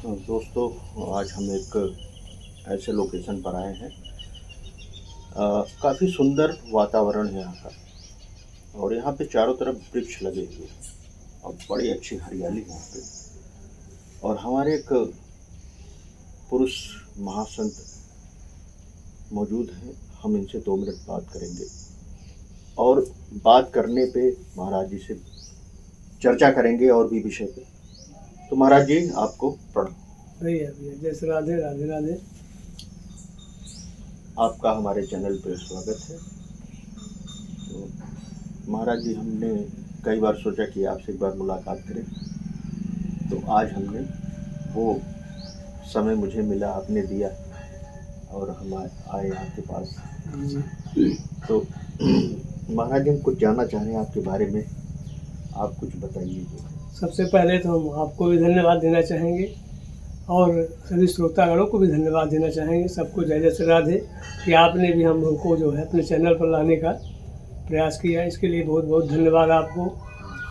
दोस्तों, आज हम एक ऐसे लोकेशन पर आए हैं। काफ़ी सुंदर वातावरण है यहाँ का और यहाँ पे चारों तरफ वृक्ष लगे हुए हैं और बड़ी अच्छी हरियाली है यहाँ पे। और हमारे एक पुरुष महासंत मौजूद हैं। हम इनसे 2 मिनट बात करेंगे और बात करने पे महाराज जी से चर्चा करेंगे और भी विषय पे। तो महाराज जी, आपको प्रणाम। भैया जय श्री राधे राधे राधे। आपका हमारे चैनल पे स्वागत है। तो महाराज जी, हमने कई बार सोचा कि आपसे एक बार मुलाकात करें, तो आज हमने वो समय मुझे मिला, आपने दिया और हम आए आपके पास। तो महाराज जी, हम कुछ जानना चाह रहे हैं आपके बारे में, आप कुछ बताइए। सबसे पहले तो हम आपको भी धन्यवाद देना चाहेंगे और सभी श्रोतागणों को भी धन्यवाद देना चाहेंगे। सबको जय जय श्री राधे कि आपने भी हम लोग को जो है अपने चैनल पर लाने का प्रयास किया, इसके लिए बहुत बहुत धन्यवाद आपको।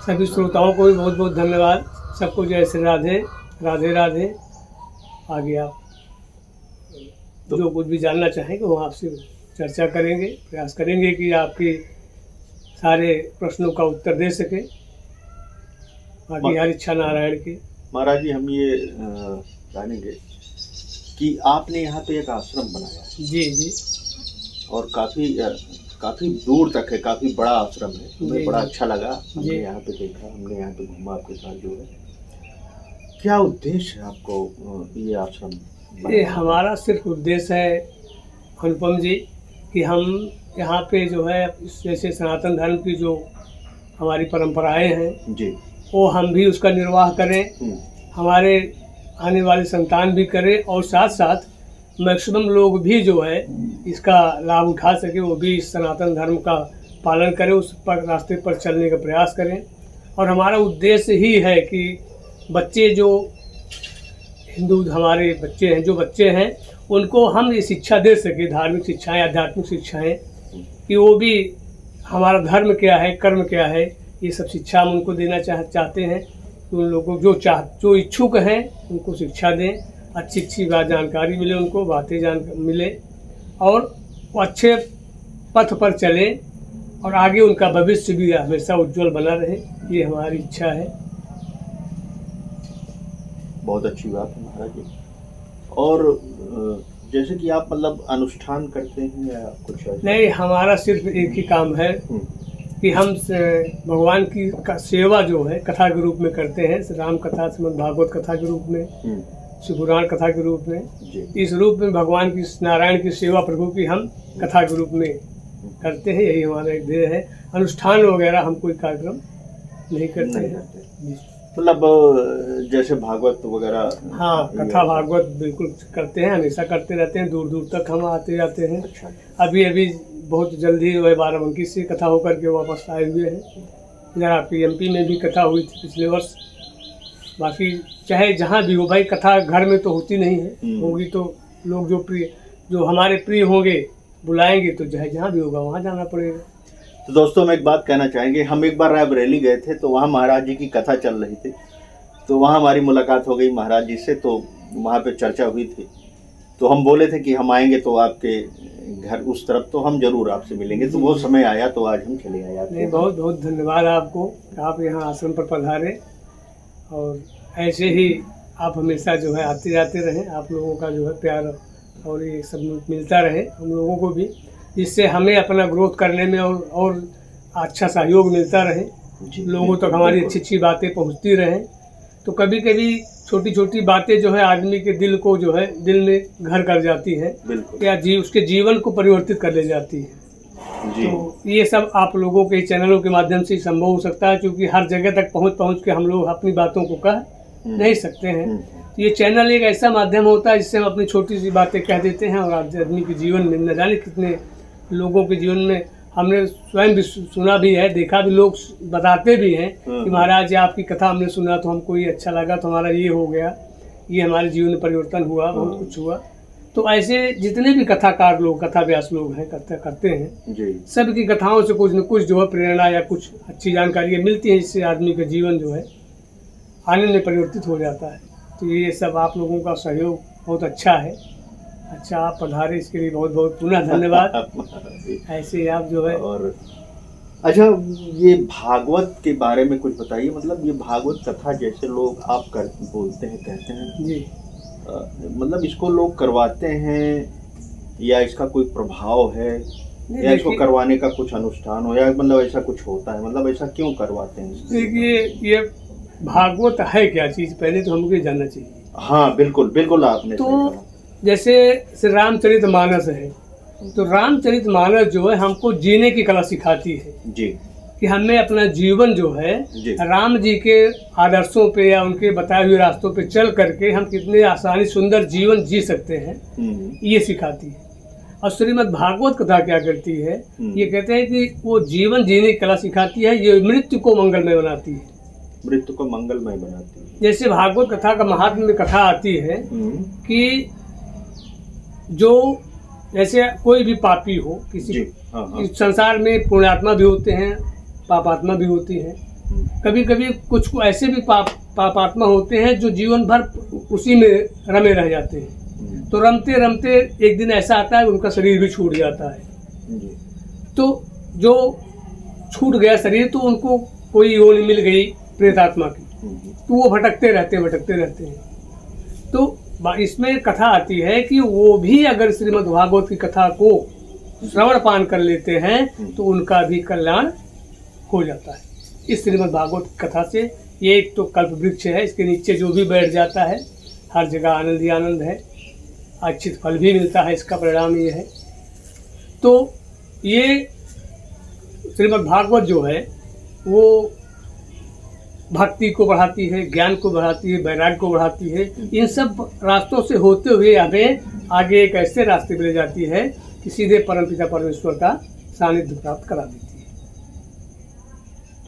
सभी श्रोताओं को भी बहुत बहुत धन्यवाद। सबको जय श्री राधे राधे राधे। आगे आप जो कुछ भी जानना चाहेंगे वो आपसे चर्चा करेंगे, प्रयास करेंगे कि आपके सारे प्रश्नों का उत्तर दे सके। बाकी हर इच्छा नारायण की। महाराज जी, हम ये जानेंगे कि आपने यहाँ पे एक आश्रम बनाया है। जी जी। और काफ़ी दूर तक है, काफ़ी बड़ा आश्रम है। हमें बड़ा अच्छा लगा, हमने यहाँ पे देखा, हमने यहाँ पे घूमा आपके साथ जो है। क्या उद्देश्य है आपको ये आश्रम? ये हमारा सिर्फ उद्देश्य है अनुपम जी कि हम यहाँ पे जो है जैसे सनातन धर्म की जो हमारी परंपराएं हैं जी, वो हम भी उसका निर्वाह करें, हमारे आने वाले संतान भी करें और साथ साथ मैक्सिमम लोग भी जो है इसका लाभ उठा सके, वो भी इस सनातन धर्म का पालन करें, उस पर रास्ते पर चलने का प्रयास करें। और हमारा उद्देश्य ही है कि बच्चे जो हिंदू हमारे बच्चे हैं, जो बच्चे हैं उनको हम ये शिक्षा दे सके, धार्मिक शिक्षाएँ, आध्यात्मिक शिक्षाएँ, कि वो भी हमारा धर्म क्या है, कर्म क्या है, ये सब शिक्षा हम उनको देना चाहते हैं। उन लोगों को जो इच्छुक हैं उनको शिक्षा दें, अच्छी बात जानकारी मिले, उनको बातें मिले और वो अच्छे पथ पर चलें और आगे उनका भविष्य भी हमेशा उज्जवल बना रहे, ये हमारी इच्छा है। बहुत अच्छी बात है महाराज जी। और जैसे कि आप मतलब अनुष्ठान करते हैं या कुछ? नहीं, हमारा सिर्फ एक ही काम है कि हम भगवान की सेवा जो है कथा के रूप में करते हैं। राम कथा, श्रीमद् भागवत कथा के रूप में, शिव पुराण कथा के रूप में, इस रूप में भगवान की, नारायण की सेवा प्रभु की हम कथा के रूप में करते हैं। यही हमारा एक ध्येय है। अनुष्ठान वगैरह हम कोई कार्यक्रम नहीं करते हैं। मतलब जैसे भागवत वगैरह? हाँ, कथा भागवत बिल्कुल करते हैं, हमेशा करते रहते हैं। दूर दूर तक हम आते जाते हैं। अच्छा। अभी बहुत जल्दी वह बाराबंकी से कथा होकर के वापस आए हुए हैं। इधर आपकी एमपी में भी कथा हुई थी पिछले वर्ष। बाकी चाहे जहाँ भी हो भाई, कथा घर में तो होती नहीं है, होगी तो लोग जो हमारे प्रिय होंगे बुलाएंगे तो चाहे जहाँ भी होगा वहाँ जाना पड़ेगा। तो दोस्तों, हम एक बात कहना चाहेंगे, हम एक बार रायबरेली गए थे तो वहाँ महाराज जी की कथा चल रही थी, तो वहाँ हमारी मुलाकात हो गई महाराज जी से। तो वहाँ पे चर्चा हुई थी, तो हम बोले थे कि हम आएंगे तो आपके घर उस तरफ, तो हम जरूर आपसे मिलेंगे। तो वो समय आया तो आज हम चले आए। नहीं, बहुत बहुत धन्यवाद आपको, आप यहाँ आश्रम पर पधारे और ऐसे ही आप हमेशा जो है आते जाते रहें। आप लोगों का जो है प्यार और ये सब मिलता रहे हम लोगों को भी, जिससे हमें अपना ग्रोथ करने में और अच्छा सहयोग मिलता रहे, लोगों तक हमारी अच्छी बातें पहुँचती रहें। तो कभी कभी छोटी छोटी बातें जो है आदमी के दिल को जो है दिल में घर कर जाती हैं या उसके जीवन को परिवर्तित कर ले जाती है। तो ये सब आप लोगों के चैनलों के माध्यम से संभव हो सकता है, क्योंकि हर जगह तक पहुंच के हम लोग अपनी बातों को कह नहीं सकते हैं। तो ये चैनल एक ऐसा माध्यम होता है जिससे हम अपनी छोटी सी बातें कह देते हैं और आदमी के जीवन में न जाने कितने लोगों के जीवन में हमने स्वयं भी सुना भी है, देखा भी, लोग बताते भी हैं कि महाराज आपकी कथा हमने सुना तो हमको ये अच्छा लगा, तो हमारा ये हो गया, ये हमारे जीवन में परिवर्तन हुआ, बहुत कुछ हुआ। तो ऐसे जितने भी कथाकार लोग, कथा व्यास लोग हैं, करते हैं, सबकी कथाओं से कुछ न कुछ जो है प्रेरणा या कुछ अच्छी जानकारियाँ मिलती हैं, जिससे आदमी का जीवन जो है आनंद में परिवर्तित हो जाता है। तो ये सब आप लोगों का सहयोग बहुत अच्छा है। अच्छा, आप पधारे, इसके लिए बहुत बहुत पुनः धन्यवाद। ऐसे ही आप जो है। और अच्छा, ये भागवत के बारे में कुछ बताइए। मतलब ये भागवत कथा जैसे लोग आप बोलते हैं, कहते हैं जी, मतलब इसको लोग करवाते हैं या इसका कोई प्रभाव है, नहीं या इसको देखिए, करवाने का कुछ अनुष्ठान हो, या मतलब ऐसा कुछ होता है, मतलब ऐसा क्यों करवाते हैं इसको? देखिए ये भागवत है क्या चीज़, पहले तो हमको ये जानना चाहिए। हाँ बिल्कुल बिल्कुल, आपने तो सही कहा। जैसे श्री रामचरितमानस है, तो रामचरितमानस जो है हमको जीने की कला सिखाती है जी कि हमें अपना जीवन जो है जी राम जी के आदर्शों पे या उनके बताए हुए रास्तों पे चल करके हम कितने आसानी सुंदर जीवन जी सकते हैं, ये सिखाती है। और श्रीमद् भागवत कथा क्या करती है, ये कहते हैं कि वो जीवन जीने की कला सिखाती है, ये मृत्यु को मंगलमय बनाती है। मृत्यु को मंगलमय बनाती है। जैसे भागवत कथा का महात्म्य में कथा आती है कि जो जैसे कोई भी पापी हो, किसी जी हाँ हाँ इस संसार में पुण्यात्मा भी होते हैं, पापात्मा भी होती हैं। कभी कभी कुछ ऐसे भी पापात्मा होते हैं जो जीवन भर उसी में रमे रह जाते हैं। तो रमते रमते एक दिन ऐसा आता है उनका शरीर भी छूट जाता है। जी तो जो छूट गया शरीर, तो उनको कोई योनि मिल गई प्रेतात्मा की, तो वो भटकते रहते हैं। तो इसमें कथा आती है कि वो भी अगर श्रीमद् भागवत की कथा को श्रवण पान कर लेते हैं तो उनका भी कल्याण हो जाता है। इस श्रीमद् भागवत की कथा से ये एक तो कल्प वृक्ष है, इसके नीचे जो भी बैठ जाता है हर जगह आनंद ही आनंद है, अच्छित फल भी मिलता है। इसका परिणाम ये है। तो ये श्रीमद् भागवत जो है वो भक्ति को बढ़ाती है, ज्ञान को बढ़ाती है, वैराग्य को बढ़ाती है। इन सब रास्तों से होते हुए हमें आगे एक ऐसे रास्ते पे ले जाती है कि सीधे परमपिता परमेश्वर का सानिध्य प्राप्त करा देती है।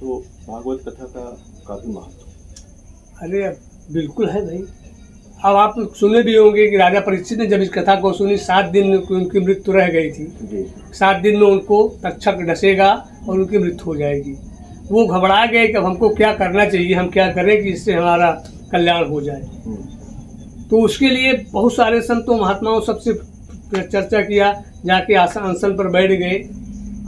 तो भागवत कथा का काफी महत्व। अरे बिल्कुल है भाई। अब आप सुने भी होंगे कि राजा परीक्षित ने जब इस कथा को सुनी, 7 दिन में उनकी मृत्यु रह गई थी। 7 दिन में उनको तक्षक डसेगा और उनकी मृत्यु हो जाएगी। वो घबरा गए कि अब हमको क्या करना चाहिए, हम क्या करें कि इससे हमारा कल्याण हो जाए। तो उसके लिए बहुत सारे संतों महात्माओं सबसे चर्चा किया, जाके आसन पर बैठ गए,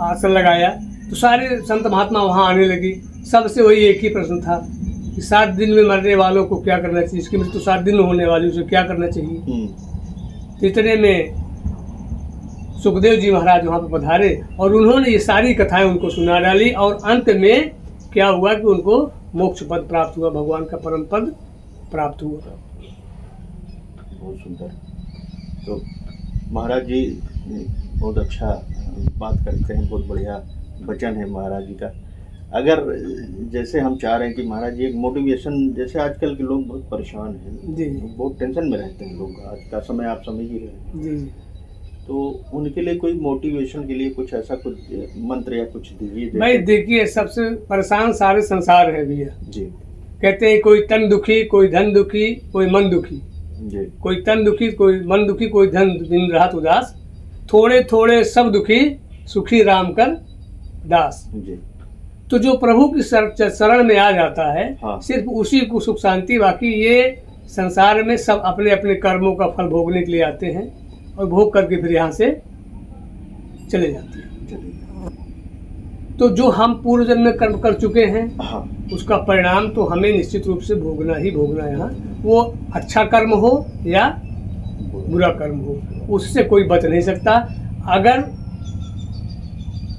आसन लगाया, तो सारे संत महात्मा वहाँ आने लगे। सबसे वही एक ही प्रश्न था कि 7 दिन में मरने वालों को क्या करना चाहिए, इसकी मृत्यु 7 दिन में होने वाली, उसे क्या करना चाहिए। तो इतने में सुखदेव जी महाराज वहाँ पर पधारे और उन्होंने ये सारी कथाएं उनको सुना डाली। और अंत में क्या हुआ कि उनको मोक्ष पद प्राप्त हुआ, भगवान का परम पद प्राप्त हुआ। बहुत सुंदर। तो महाराज जी बहुत अच्छा बात करते हैं, बहुत बढ़िया वचन है महाराज जी का। अगर जैसे हम चाह रहे हैं कि महाराज जी एक मोटिवेशन, जैसे आजकल के लोग बहुत परेशान हैं जी, बहुत टेंशन में रहते हैं लोग, आज का समय आप समझ ही रहे हैं। जी, तो उनके लिए कोई मोटिवेशन के लिए कुछ ऐसा कुछ मंत्र या कुछ दीजिए। भाई देखिए, सबसे परेशान सारे संसार है भैया जी। कहते हैं कोई तन दुखी, कोई धन दुखी, कोई मन दुखी। जी। कोई तन दुखी, कोई मन दुखी, कोई धन दिन रात उदास, थोड़े थोड़े सब दुखी, सुखी राम कर दास। जी। तो जो प्रभु की शरण में आ जाता है, हाँ। सिर्फ उसी को सुख शांति। बाकी ये संसार में सब अपने अपने कर्मों का फल भोगने के लिए आते हैं और भोग करके फिर यहाँ से चले जाते हैं। तो जो हम पूर्व जन्म में कर्म कर चुके हैं, हाँ। उसका परिणाम तो हमें निश्चित रूप से भोगना ही भोगना है। यहाँ वो अच्छा कर्म हो या बुरा कर्म हो, उससे कोई बच नहीं सकता। अगर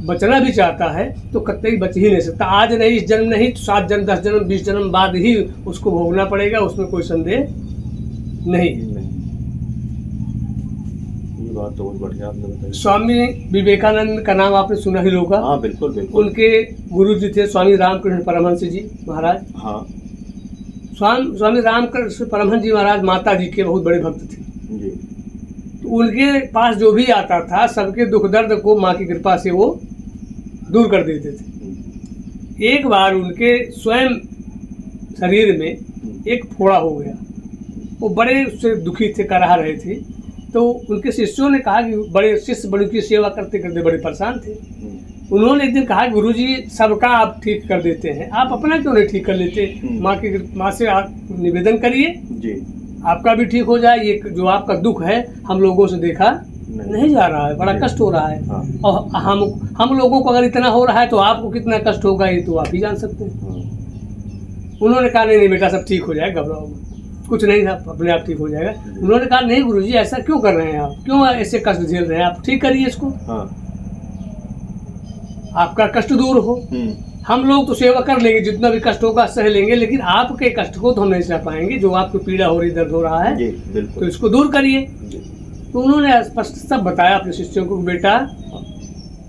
बचना भी चाहता है तो कतई बच ही नहीं सकता। आज नहीं, इस जन्म नहीं, तो 7 जन्म, 10 जन्म, 20 जन्म बाद ही उसको भोगना पड़ेगा, उसमें कोई संदेह नहीं है। ये बात तो बहुत बढ़िया आपने बताई। स्वामी विवेकानंद का नाम आपने सुना ही होगा। हाँ बिल्कुल बिल्कुल। उनके गुरु जी थे स्वामी रामकृष्ण परमहंस जी महाराज। हाँ। स्वामी रामकृष्ण परमहंस जी महाराज माता जी के बहुत बड़े भक्त थे जी। तो उनके पास जो भी आता था, सबके दुख दर्द को माँ की कृपा से वो दूर कर देते थे। एक बार उनके स्वयं शरीर में एक फोड़ा हो गया, वो बड़े उससे दुखी थे, कराह रहे थे। तो उनके शिष्यों ने कहा कि बड़े शिष्य बड़े की सेवा करते करते बड़े परेशान थे, उन्होंने एक दिन कहा, गुरुजी सबका आप ठीक कर देते हैं, आप अपना क्यों नहीं ठीक कर लेते? माँ से आप निवेदन करिए जी, आपका भी ठीक हो जाए। ये जो आपका दुख है हम लोगों से देखा नहीं जा रहा है, बड़ा कष्ट हो रहा है। हाँ। और हम लोगों को अगर इतना हो रहा है तो आपको कितना कष्ट होगा ये तो आप ही जान सकते हैं। उन्होंने कहा नहीं बेटा सब ठीक हो जाएगा, घबराओ मत, कुछ नहीं था, अपने आप ठीक हो जाएगा। उन्होंने कहा नहीं गुरुजी ऐसा क्यों कर रहे हैं आप, क्यों ऐसे कष्ट झेल रहे हैं, आप ठीक करिए इसको, आपका कष्ट दूर हो। हम लोग तो सेवा कर लेंगे, जितना भी कष्ट होगा सह लेंगे, लेकिन आपके कष्ट को तो हम नहीं सह पाएंगे। जो आपको पीड़ा हो रही, दर्द हो रहा है तो इसको दूर करिए। तो उन्होंने स्पष्ट सब बताया अपने शिष्यों को, बेटा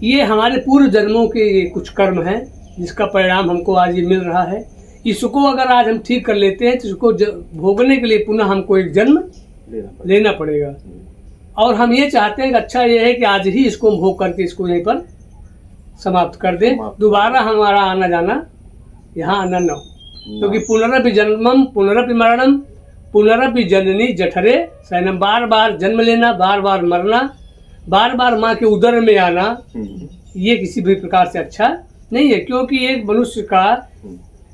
ये हमारे पूर्व जन्मों के ये कुछ कर्म हैं जिसका परिणाम हमको आज ये मिल रहा है। इसको अगर आज हम ठीक कर लेते हैं तो इसको भोगने के लिए पुनः हमको एक जन्म लेना पड़ेगा। और हम ये चाहते हैं कि अच्छा ये है कि आज ही इसको हम भोग करके इसको यहीं पर समाप्त कर दें, दोबारा हमारा आना जाना यहाँ आना न हो। क्योंकि पुनरपि जन्मम पुनरपि मरणम पुनरपि जननी जठरे सैनम, बार बार जन्म लेना, बार बार मरना, बार बार माँ के उदर में आना, ये किसी भी प्रकार से अच्छा नहीं है। क्योंकि एक मनुष्य का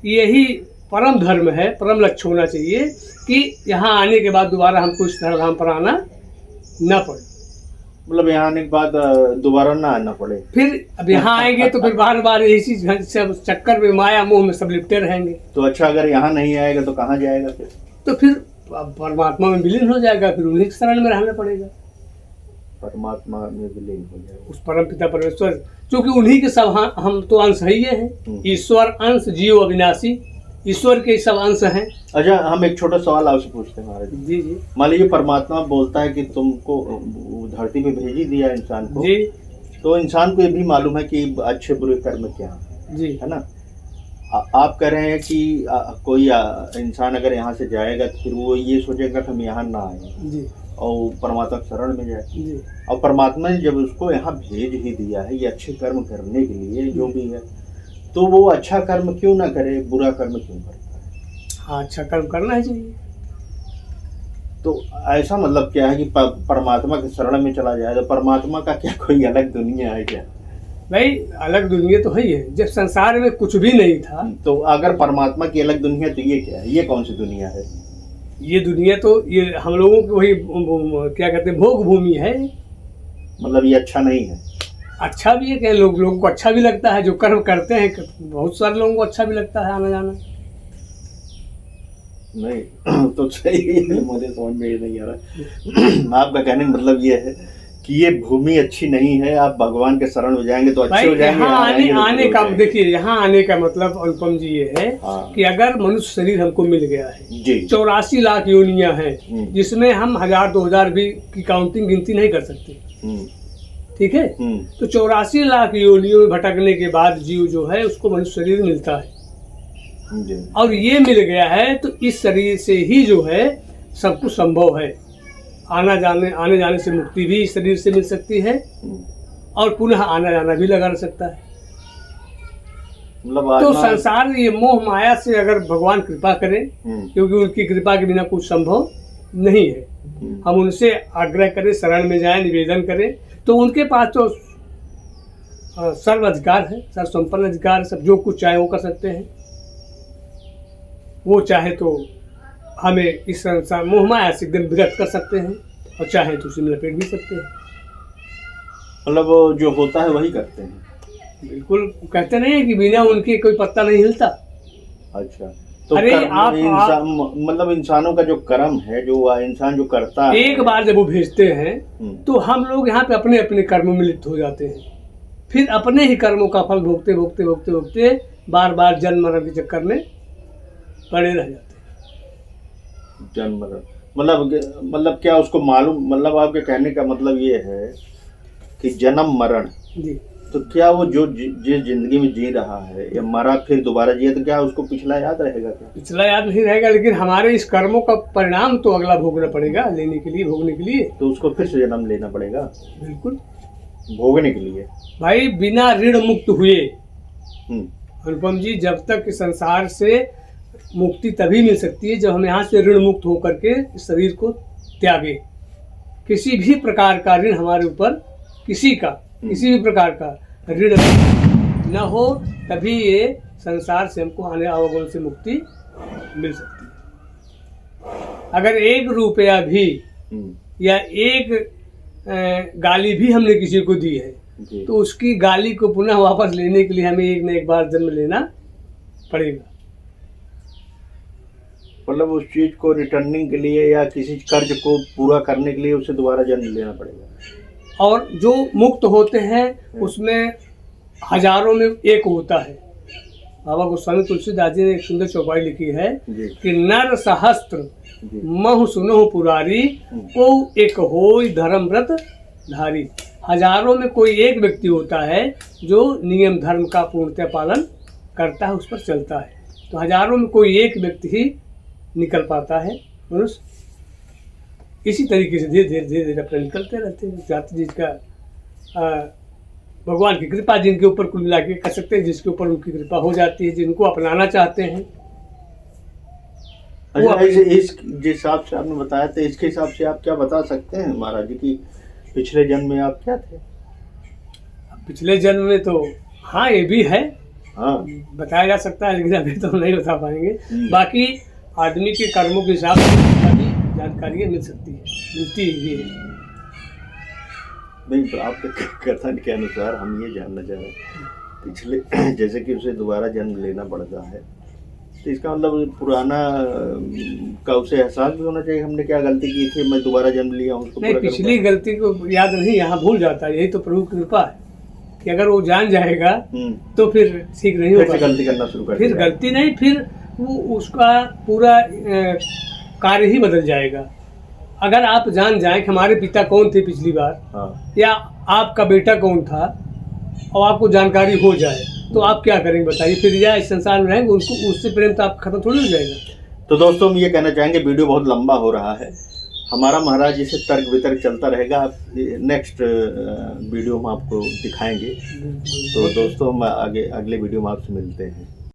यही परम धर्म है, परम लक्ष्य होना चाहिए कि यहाँ आने के बाद दोबारा हमको इस धराधाम पर आना न पड़े। मतलब यहाँ आने के बाद दोबारा ना आना पड़े। फिर अब यहाँ आएंगे तो फिर बार बार इसी चक्कर में, माया मोह में सब लिपटे रहेंगे। तो अच्छा अगर यहाँ नहीं आएगा तो कहाँ जाएगा फिर? तो फिर परमात्मा में विलीन हो जाएगा, फिर उन्हीं के शरण में रहना पड़ेगा। परमात्मा में विलीन हो जाएगा, उस परम पिता परमेश्वर, क्योंकि उन्हीं के सब हम तो अंश ही हैं। ईश्वर अंश जीव अविनाशी, ईश्वर के सब अंश हैं। अच्छा हम एक छोटा सवाल आपसे पूछते हैं महाराज जी। जी मान लीजिए परमात्मा बोलता है कि तुमको धरती पे भेज ही दिया इंसान को जी, तो इंसान को ये भी मालूम है कि अच्छे बुरे कर्म क्या है जी, है ना। आप कह रहे हैं कि कोई इंसान अगर यहाँ से जाएगा तो फिर वो ये सोचेगा कि हम यहाँ ना आए जी, और परमात्मा शरण में जाए जी। और परमात्मा ने जब उसको यहाँ भेज ही दिया है ये अच्छे कर्म करने के लिए जो भी है, तो वो अच्छा कर्म क्यों ना करे, बुरा कर्म क्यों करता है? हाँ अच्छा कर्म करना ही चाहिए। तो ऐसा मतलब क्या है कि परमात्मा के शरण में चला जाए तो परमात्मा का क्या कोई अलग दुनिया है क्या? भाई अलग दुनिया तो है ही है, जब संसार में कुछ भी नहीं था। तो अगर परमात्मा की अलग दुनिया तो ये क्या है, ये कौन सी दुनिया है? ये दुनिया तो ये हम लोगों की वही क्या कहते हैं भोग भूमि है। मतलब ये अच्छा नहीं है? अच्छा भी है कि लोगों को अच्छा भी लगता है, जो कर्म करते हैं बहुत सारे लोगों को अच्छा भी लगता है आना जाना। नहीं तो सही है, मुझे समझ में नहीं आ रहा। आपका कहने का मतलब ये है कि ये भूमि अच्छी नहीं है, आप भगवान के शरण में जाएंगे तो अच्छे हो जाएंगे। यहाँ आने का देखिए, यहाँ आने का मतलब अनुपम जी ये है कि अगर मनुष्य शरीर हमको मिल गया है, 84 लाख योनियां हैं जिसमें हम 1000-2000 भी की काउंटिंग गिनती नहीं कर सकते, ठीक है। तो 84 लाख योनियों में भटकने के बाद जीव जो है उसको मनुष्य शरीर मिलता है और ये मिल गया है तो इस शरीर से ही जो है सब कुछ संभव है। आने जाने से मुक्ति भी इस शरीर से मिल सकती है और पुनः आना जाना भी लगा रह सकता है। मतलब तो संसार ये मोह माया से अगर भगवान कृपा करें, क्योंकि उनकी कृपा के बिना कुछ संभव नहीं है, हम उनसे आग्रह करें, शरण में जाएं, निवेदन करें, तो उनके पास तो सर्व अधिकार है, सर्व संपन्न अधिकार है, सब जो कुछ चाहे वो कर सकते हैं। वो चाहे तो हमें इस संसार मोह माया से एकदम विरक्त कर सकते हैं और चाहे तो उसे लपेट भी सकते हैं। मतलब जो होता है वही करते हैं। बिल्कुल, कहते नहीं है कि बिना उनके कोई पत्ता नहीं हिलता। अच्छा तो अरे आप मतलब इंसानों का जो कर्म है, जो इंसान जो करता है, एक बार जब वो भेजते हैं तो हम लोग यहाँ पे अपने अपने कर्मों में लिप्त हो जाते हैं, फिर अपने ही कर्मों का फल भोगते भोगते भोगते भोगते बार बार जन्म मरण के चक्कर में पड़े रह जाते हैं। जन्म मरण मतलब क्या उसको मालूम, मतलब आपके कहने का मतलब ये है कि जन्म मरण जी, तो क्या वो जो जिस जिंदगी में जी रहा है या मरा फिर दोबारा जिए तो क्या उसको पिछला याद रहेगा क्या? पिछला याद नहीं रहेगा, लेकिन हमारे इस कर्मों का परिणाम तो अगला भोगना पड़ेगा, लेने के लिए, भोगने के लिए। तो उसको फिर से जन्म लेना पड़ेगा? बिल्कुल, भोगने के लिए। भाई बिना ऋण मुक्त हुए अनुपम जी, जब तक संसार से मुक्ति तभी मिल सकती है जब हम यहाँ से ऋण मुक्त होकर के शरीर को त्यागे। किसी भी प्रकार का ऋण हमारे ऊपर, किसी भी प्रकार का, ऋण न हो, तभी ये संसार से हमको आने अवगुण से मुक्ति मिल सकती है। अगर 1 रुपया भी या 1 गाली भी हमने किसी को दी है तो उसकी गाली को पुनः वापस लेने के लिए हमें एक न एक बार जन्म लेना पड़ेगा। मतलब उस चीज को रिटर्निंग के लिए या किसी कर्ज को पूरा करने के लिए उसे दोबारा जन्म लेना पड़ेगा। और जो मुक्त होते हैं उसमें हजारों में एक होता है। बाबा गोस्वामी तुलसीदास जी ने एक सुंदर चौपाई लिखी है कि नर सहस्त्र महु सुनो पुरारी, को एक होय धर्म व्रत धारी। हजारों में कोई एक व्यक्ति होता है जो नियम धर्म का पूर्णतः पालन करता है, उस पर चलता है। तो हजारों में कोई एक व्यक्ति ही निकल पाता है मनुष्य। इसी तरीके से धीरे धीरे धीरे धीरे अपने निकलते रहते हैं। जाति जिसका भगवान की कृपा जिनके ऊपर कुल मिला के कह सकते हैं, जिसके ऊपर उनकी कृपा हो जाती है, जिनको अपनाना चाहते हैं। अच्छा, इस जिस हिसाब से आपने बताया था, इसके हिसाब से आप क्या बता सकते हैं महाराज जी की पिछले जन्म में आप क्या थे? पिछले जन्म में तो हाँ ये भी है, हाँ बताया जा सकता है, लेकिन अभी तो हम नहीं बता पाएंगे। बाकी आदमी के कर्मों के हिसाब से जानकारी मिल सकती है, मिलती ही है। नहीं, तो आपके कथन के अनुसार हम ये जानना चाह रहे हैं, पिछले जैसे कि उसे दोबारा जन्म लेना पड़ता है, तो इसका मतलब पुराना का उसे एहसास भी होना चाहिए हमने क्या गलती की थी, मैं दोबारा जन्म लिया हूँ उसको। नहीं, पिछली गलती को याद नहीं, यहाँ भूल जाता है। यही तो प्रभु की कृपा है कि अगर वो जान जाएगा तो फिर ठीक नहीं होगा, गलती करना शुरू कर, फिर गलती नहीं, फिर वो उसका पूरा कार्य ही बदल जाएगा। अगर आप जान जाए कि हमारे पिता कौन थे पिछली बार, हाँ, या आपका बेटा कौन था, और आपको जानकारी हो जाए तो आप क्या करेंगे बताइए? फिर या इस संसार में रहेंगे, उनको उससे प्रेम तो आप खत्म थोड़ी हो जाएगा। तो दोस्तों हम ये कहना चाहेंगे, वीडियो बहुत लंबा हो रहा है हमारा, महाराज जी से तर्क वितर्क चलता रहेगा। आप नेक्स्ट वीडियो में आपको दिखाएंगे। तो दोस्तों हम अगले वीडियो में आपसे मिलते हैं।